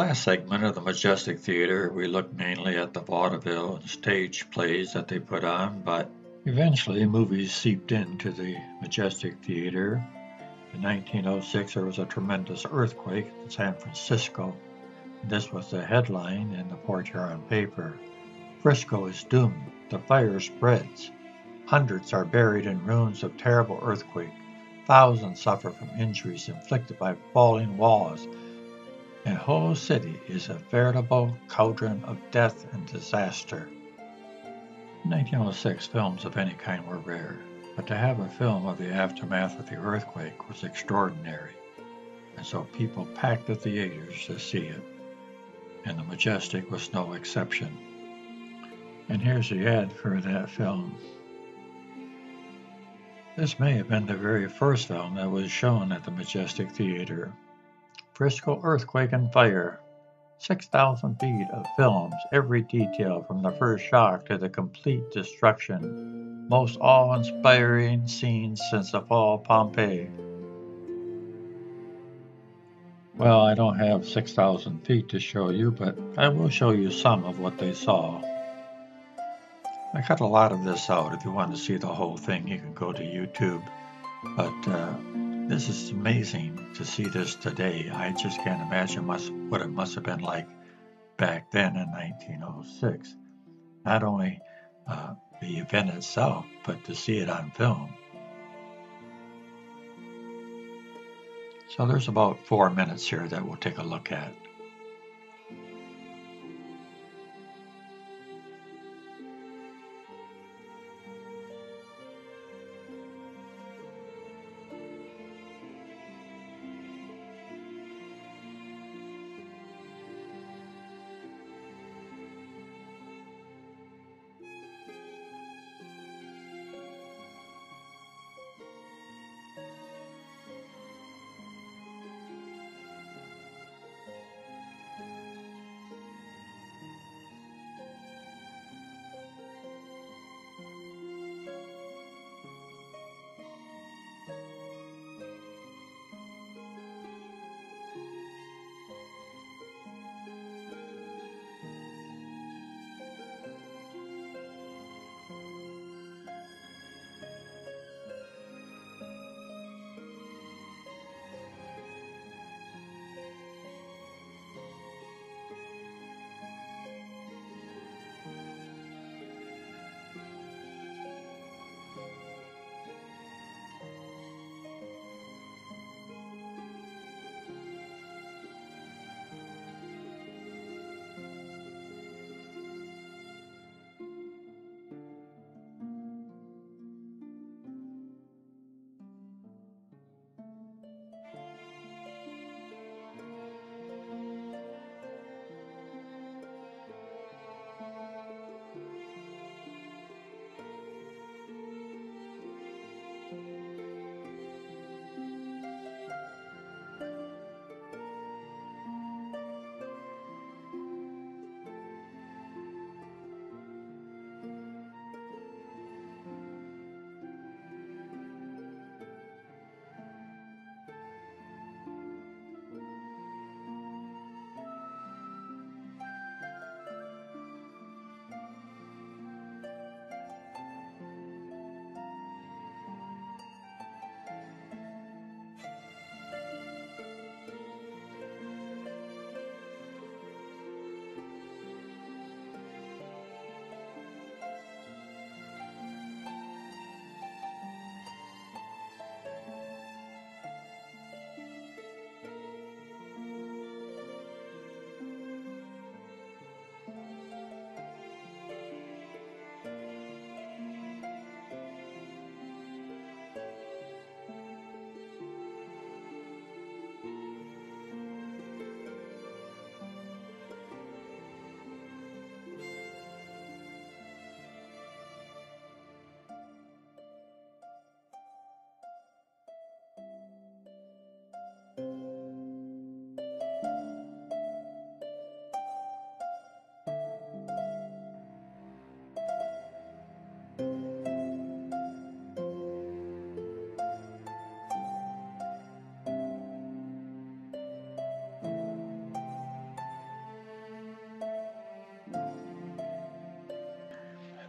last segment of the Majestic Theater, we looked mainly at the vaudeville and stage plays that they put on, but eventually movies seeped into the Majestic Theater. In 1906, there was a tremendous earthquake in San Francisco. This was the headline in the Port Huron paper. Frisco is doomed. The fire spreads. Hundreds are buried in ruins of terrible earthquake. Thousands suffer from injuries inflicted by falling walls. The whole city is a veritable cauldron of death and disaster. In 1906, films of any kind were rare, but to have a film of the aftermath of the earthquake was extraordinary, and so people packed the theaters to see it, and the Majestic was no exception. And here's the ad for that film. This may have been the very first film that was shown at the Majestic Theater. Frisco Earthquake and Fire. 6,000 feet of films, every detail from the first shock to the complete destruction. Most awe-inspiring scenes since the fall of Pompeii. Well, I don't have 6,000 feet to show you, but I will show you some of what they saw. I cut a lot of this out. If you want to see the whole thing, you can go to YouTube. But this is amazing to see this today. I just can't imagine what it must have been like back then in 1906. Not only the event itself, but to see it on film. So there's about 4 minutes here that we'll take a look at.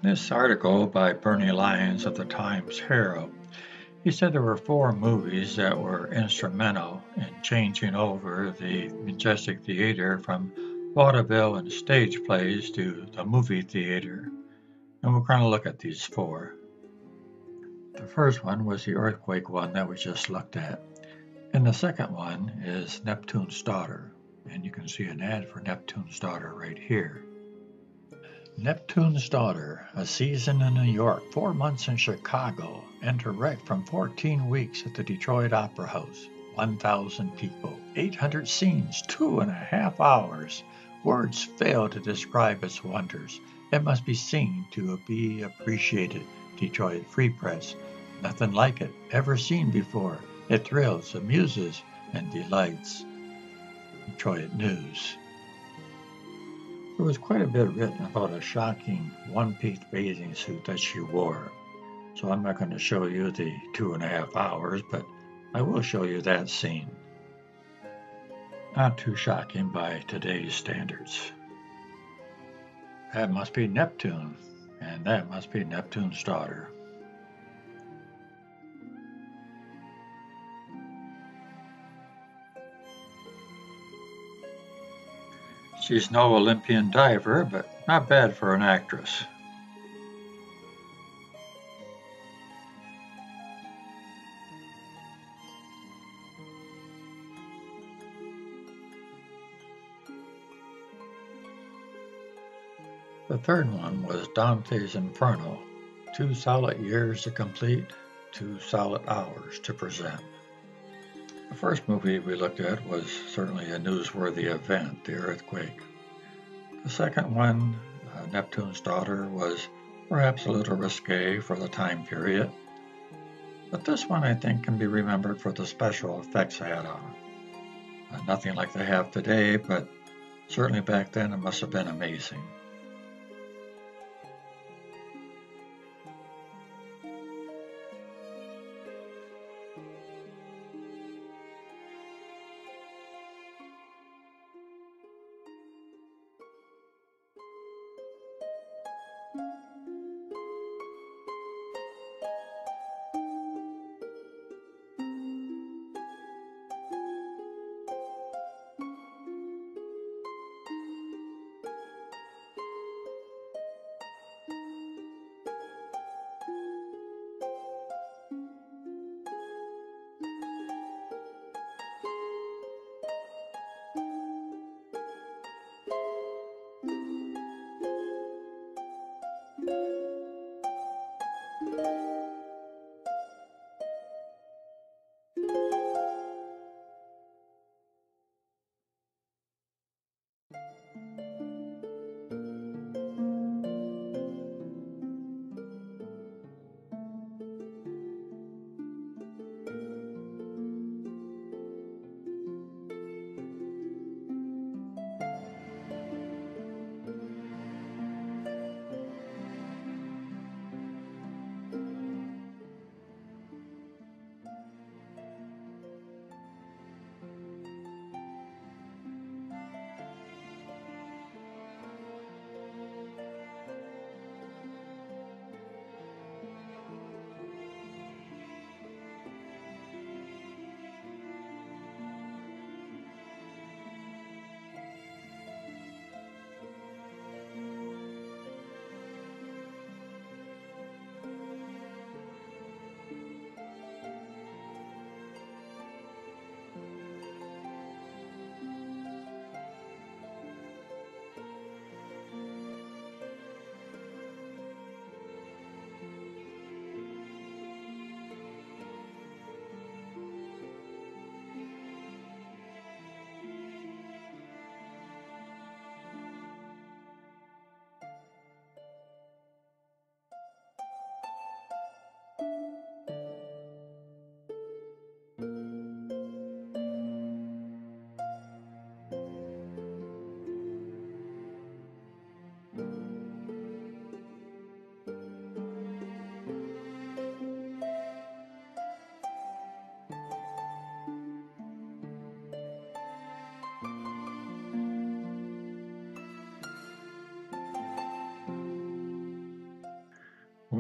This article by Bernie Lyons of the Times Herald. He said there were 4 movies that were instrumental in changing over the Majestic Theater from vaudeville and stage plays to the movie theater. And we're going to look at these 4. The first one was the earthquake one that we just looked at. And the second one is Neptune's Daughter. And you can see an ad for Neptune's Daughter right here. Neptune's Daughter, a season in New York, 4 months in Chicago, and direct from 14 weeks at the Detroit Opera House. 1,000 people, 800 scenes, 2.5 hours. Words fail to describe its wonders. It must be seen to be appreciated. Detroit Free Press. Nothing like it, ever seen before. It thrills, amuses, and delights. Detroit News. There was quite a bit written about a shocking one-piece bathing suit that she wore. So I'm not going to show you the 2.5 hours, but I will show you that scene. Not too shocking by today's standards. That must be Neptune, and that must be Neptune's Daughter. She's no Olympian diver, but not bad for an actress. The third one was Dante's Inferno. 2 solid years to complete, 2 solid hours to present. The first movie we looked at was certainly a newsworthy event, the earthquake. The second one, Neptune's Daughter, was perhaps a little risque for the time period. But this one I think can be remembered for the special effects they had on it. Nothing like they have today, but certainly back then it must have been amazing.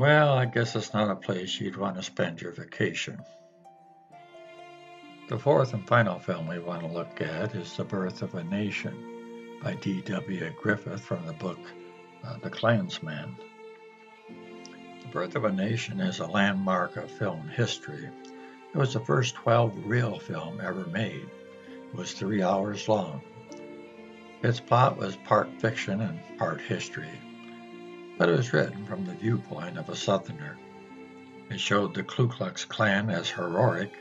Well, I guess it's not a place you'd want to spend your vacation. The fourth and final film we want to look at is The Birth of a Nation by D.W. Griffith from the book The Klansman. The Birth of a Nation is a landmark of film history. It was the first 12-reel film ever made. It was 3 hours long. Its plot was part fiction and part history, but it was written from the viewpoint of a Southerner. It showed the Ku Klux Klan as heroic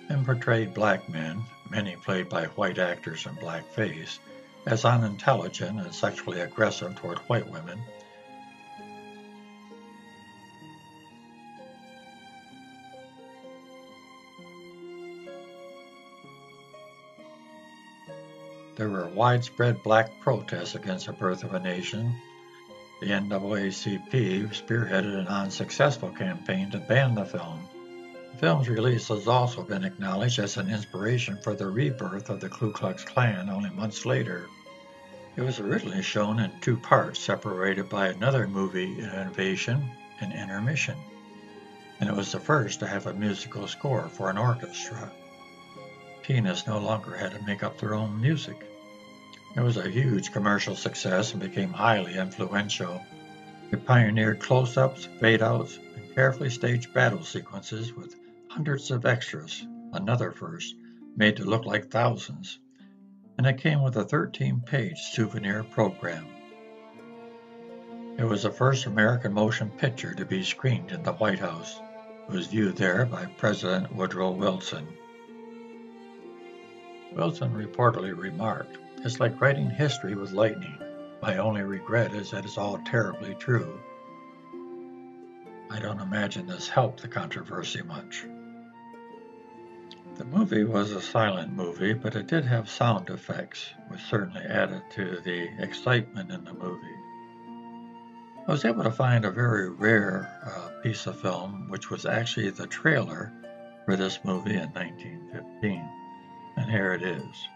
and portrayed black men, many played by white actors in blackface, as unintelligent and sexually aggressive toward white women. There were widespread black protests against the Birth of a Nation. The NAACP spearheaded an unsuccessful campaign to ban the film. The film's release has also been acknowledged as an inspiration for the rebirth of the Ku Klux Klan only months later. It was originally shown in 2 parts, separated by another movie innovation, an intermission, and it was the first to have a musical score for an orchestra. Pianists no longer had to make up their own music. It was a huge commercial success and became highly influential. It pioneered close-ups, fade-outs, and carefully staged battle sequences with hundreds of extras, another first, made to look like thousands. And it came with a 13-page souvenir program. It was the first American motion picture to be screened in the White House. It was viewed there by President Woodrow Wilson. Wilson reportedly remarked, "It's like writing history with lightning. My only regret is that it's all terribly true." I don't imagine this helped the controversy much. The movie was a silent movie, but it did have sound effects, which certainly added to the excitement in the movie. I was able to find a very rare piece of film, which was actually the trailer for this movie in 1915. And here it is.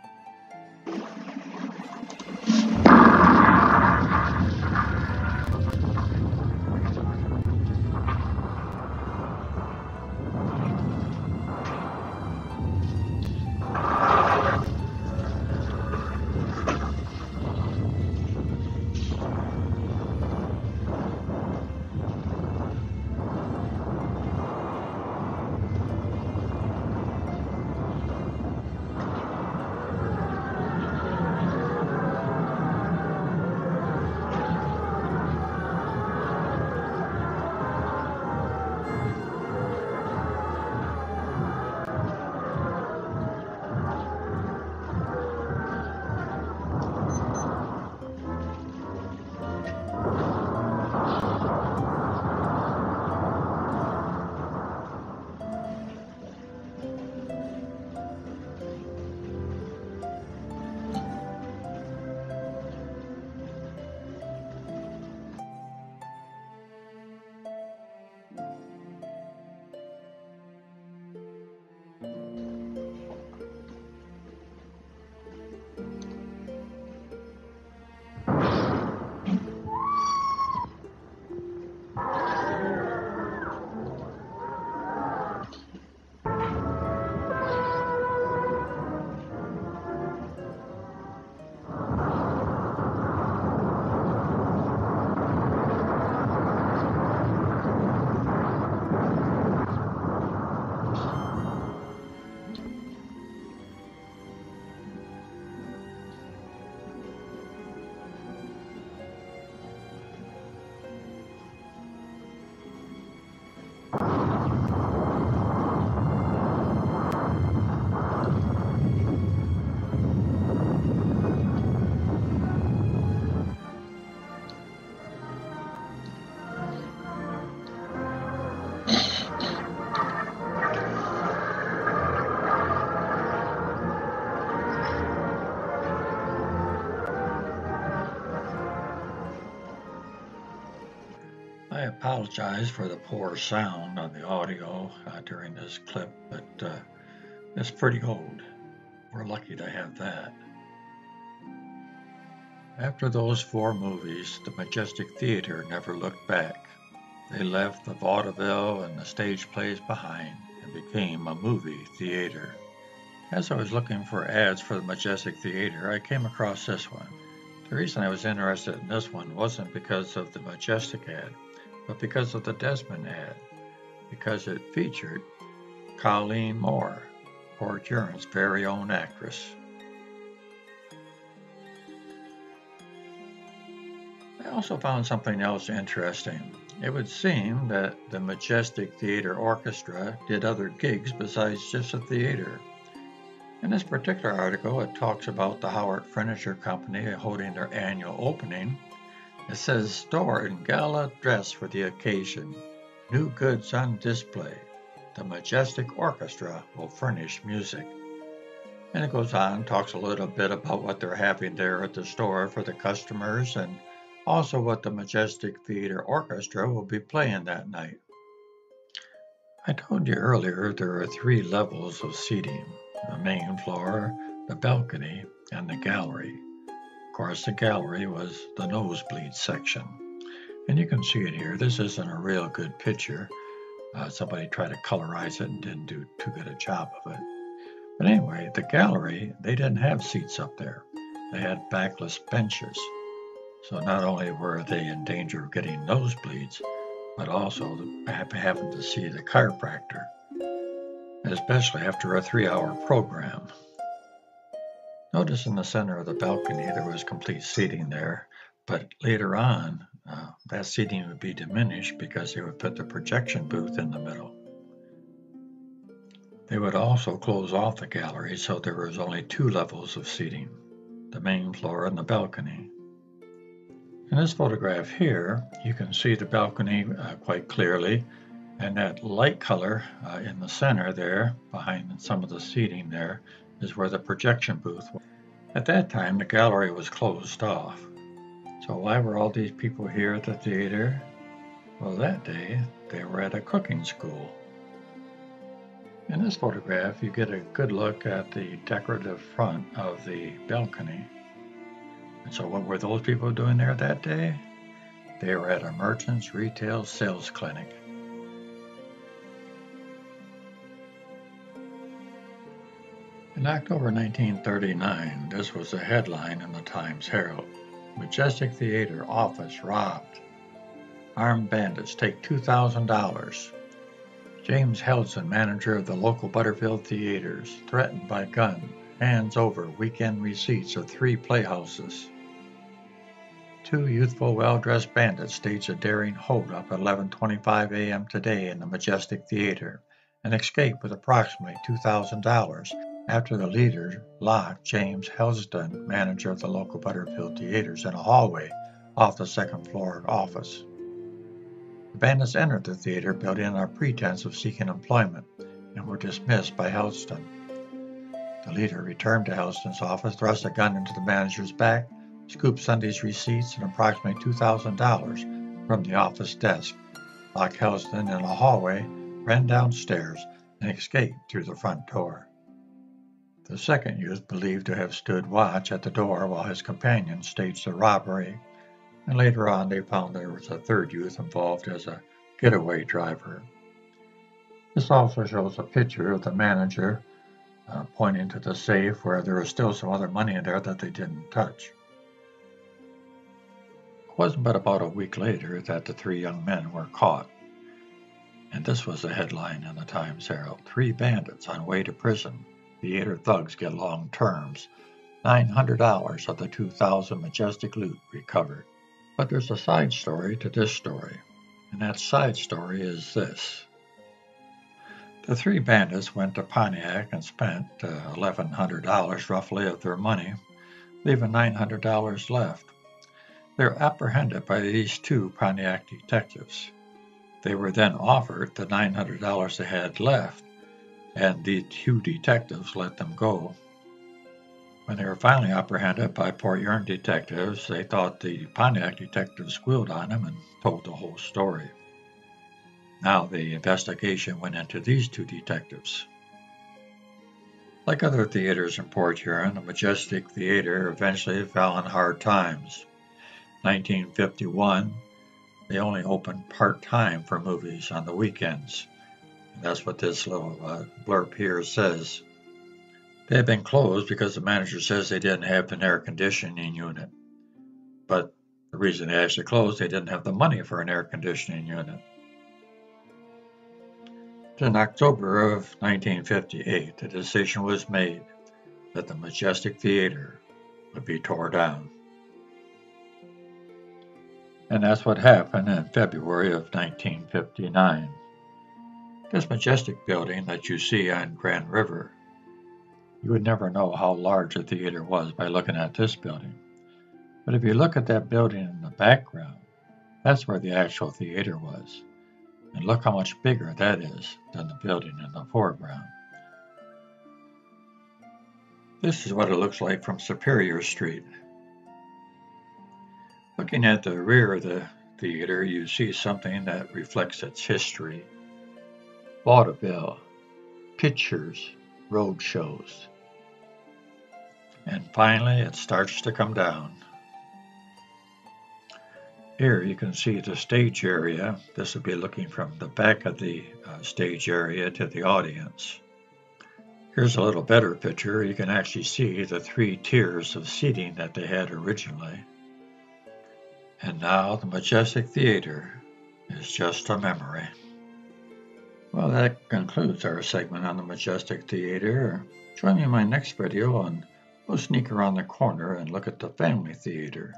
I apologize for the poor sound on the audio during this clip, but it's pretty old. We're lucky to have that. After those 4 movies, the Majestic Theater never looked back. They left the vaudeville and the stage plays behind and became a movie theater. As I was looking for ads for the Majestic Theater, I came across this one. The reason I was interested in this one wasn't because of the Majestic ad, but because of the Desmond ad, because it featured Colleen Moore, Port Huron's very own actress. I also found something else interesting. It would seem that the Majestic Theater Orchestra did other gigs besides just the theater. In this particular article, it talks about the Howard Furniture Company holding their annual opening. It says, store in gala dress for the occasion. New goods on display. The Majestic Orchestra will furnish music. And it goes on, talks a little bit about what they're having there at the store for the customers and also what the Majestic Theater Orchestra will be playing that night. I told you earlier there are 3 levels of seating: the main floor, the balcony, and the gallery. Of course, the gallery was the nosebleed section. And you can see it here. This isn't a real good picture. Somebody tried to colorize it and didn't do too good a job of it. But anyway, the gallery, they didn't have seats up there. They had backless benches. So not only were they in danger of getting nosebleeds, but also having to see the chiropractor, especially after a 3-hour program. Notice in the center of the balcony there was complete seating there, but later on that seating would be diminished because they would put the projection booth in the middle. They would also close off the gallery so there was only 2 levels of seating, the main floor and the balcony. In this photograph here, you can see the balcony quite clearly, and that light color in the center there, behind some of the seating there, is where the projection booth was. At that time, the gallery was closed off. So why were all these people here at the theater? Well, that day, they were at a cooking school. In this photograph, you get a good look at the decorative front of the balcony. And so what were those people doing there that day? They were at a merchant's retail sales clinic. In October 1939, this was a headline in the Times Herald. Majestic Theater office robbed. Armed bandits take $2,000. James Helson, manager of the local Butterfield theaters, threatened by gun, hands over weekend receipts of 3 playhouses. 2 youthful, well-dressed bandits staged a daring hold-up at 11:25 a.m. today in the Majestic Theater and escaped with approximately $2,000 after the leader locked James Helston, manager of the local Butterfield theaters, in a hallway off the 2nd floor office. The bandits entered the theater building on a pretense of seeking employment and were dismissed by Helston. The leader returned to Helston's office, thrust a gun into the manager's back, scooped Sunday's receipts and approximately $2,000 from the office desk, locked Helston in a hallway, ran downstairs, and escaped through the front door. The second youth believed to have stood watch at the door while his companions staged the robbery, and later on they found there was a third youth involved as a getaway driver. This also shows a picture of the manager pointing to the safe where there was still some other money in there that they didn't touch. It wasn't but about a week later that the 3 young men were caught. And this was a headline in the Times Herald: 3 bandits on way to prison. Theater thugs get long terms. $900 of the $2,000 Majestic loot recovered. But there's a side story to this story. And that side story is this. The 3 bandits went to Pontiac and spent $1,100 roughly of their money, leaving $900 left. They were apprehended by these 2 Pontiac detectives. They were then offered the $900 they had left, and the 2 detectives let them go. When they were finally apprehended by Port Huron detectives, they thought the Pontiac detectives squealed on them and told the whole story. Now the investigation went into these 2 detectives. Like other theaters in Port Huron, the Majestic Theater eventually fell on hard times. 1951, They only open part-time for movies on the weekends. And that's what this little blurb here says. They have been closed because the manager says they didn't have an air conditioning unit. But the reason they actually closed, they didn't have the money for an air conditioning unit. In October of 1958, the decision was made that the Majestic Theater would be torn down. And that's what happened in February of 1959. This majestic building that you see on Grand River, you would never know how large the theater was by looking at this building. But if you look at that building in the background, that's where the actual theater was. And look how much bigger that is than the building in the foreground. This is what it looks like from Superior Street. Looking at the rear of the theater, you see something that reflects its history. Vaudeville, pictures, road shows. And finally, it starts to come down. Here you can see the stage area. This would be looking from the back of the stage area to the audience. Here's a little better picture. You can actually see the 3 tiers of seating that they had originally. And now the Majestic Theater is just a memory. Well, that concludes our segment on the Majestic Theater. Join me in my next video and we'll sneak around the corner and look at the Family Theater.